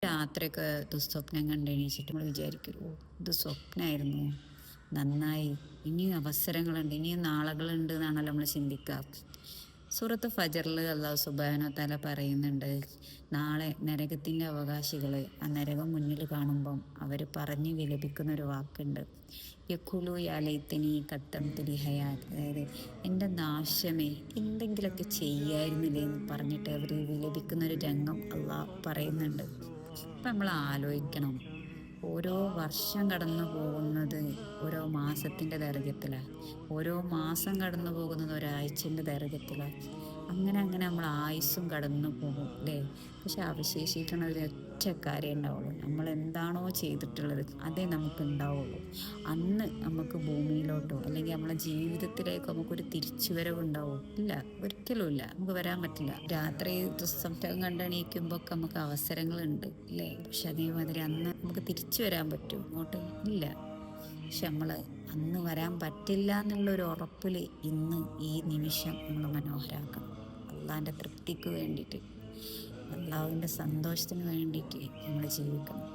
രാത്രിയൊക്കെ ദുസ്വപ്നം കണ്ട് എണീച്ചിട്ട് നമ്മൾ വിചാരിക്കും, ഓ ഇത് സ്വപ്നമായിരുന്നു, നന്നായി, ഇനിയും അവസരങ്ങളുണ്ട്, ഇനിയും നാളുകളുണ്ട് എന്നാണല്ലോ നമ്മൾ ചിന്തിക്കുക. സൂറത്ത് ഫജറിൽ അല്ലാഹു സുബ്ഹാനഹു വ തആല പറയുന്നുണ്ട്, നാളെ നരകത്തിൻ്റെ അവകാശികൾ ആ നരകം മുന്നിൽ കാണുമ്പം അവർ പറഞ്ഞ് വിലപിക്കുന്ന ഒരു വാക്കുണ്ട്, യഖുലു യാ ലൈതനി ഖദ്ദംതു ലി ഹയാത്ത്. അതായത് എൻ്റെ നാശമേ, എന്തെങ്കിലുമൊക്കെ ചെയ്യായിരുന്നില്ലേ എന്ന് പറഞ്ഞിട്ട് അവർ വിലപിക്കുന്ന ഒരു രംഗം അള്ളാഹ് പറയുന്നുണ്ട്. അപ്പം നമ്മൾ ആലോചിക്കണം, ഓരോ വർഷം കടന്നു പോകുന്നത് ഓരോ മാസത്തിൻ്റെ ദൈർഘ്യത്തിലാണ്, ഓരോ മാസം കടന്നു പോകുന്നത് ഒരാഴ്ചൻ്റെ ദൈർഘ്യത്തിലാണ്. അങ്ങനെ അങ്ങനെ നമ്മൾ ആയുസ്സും കടന്നു പോകും അല്ലേ. പക്ഷെ അവശേഷിക്കണ ഒരു ഒറ്റ കാര്യം ഉണ്ടാവുള്ളൂ, നമ്മൾ എന്താണോ ചെയ്തിട്ടുള്ളത് അതേ നമുക്ക് ഉണ്ടാവുള്ളൂ. അന്ന് നമുക്ക് ഭൂമിയിലോട്ടോ അല്ലെങ്കിൽ നമ്മളെ ജീവിതത്തിലേക്കോ നമുക്കൊരു തിരിച്ചുവരവ് ഉണ്ടാവും? ഇല്ല, ഒരിക്കലും ഇല്ല, നമുക്ക് വരാൻ പറ്റില്ല. രാത്രി ദുസ്സംശയം കണ്ടെണീക്കുമ്പോൾ നമുക്ക് അവസരങ്ങളുണ്ട് അല്ലേ, പക്ഷെ അതേമാതിരി അന്ന് നമുക്ക് തിരിച്ചു വരാൻ പറ്റും ഇങ്ങോട്ട്? ഇല്ല. പക്ഷെ നമ്മൾ അന്ന് വരാൻ പറ്റില്ല എന്നുള്ളൊരു ഉറപ്പിൽ ഇന്ന് ഈ നിമിഷം നമ്മൾ മനോഹരാക്കണം. അള്ളാഹിൻ്റെ തൃപ്തിക്ക് വേണ്ടിയിട്ട്, അള്ളാഹുവിൻ്റെ സന്തോഷത്തിന് വേണ്ടിയിട്ട് നമ്മൾ ജീവിക്കണം.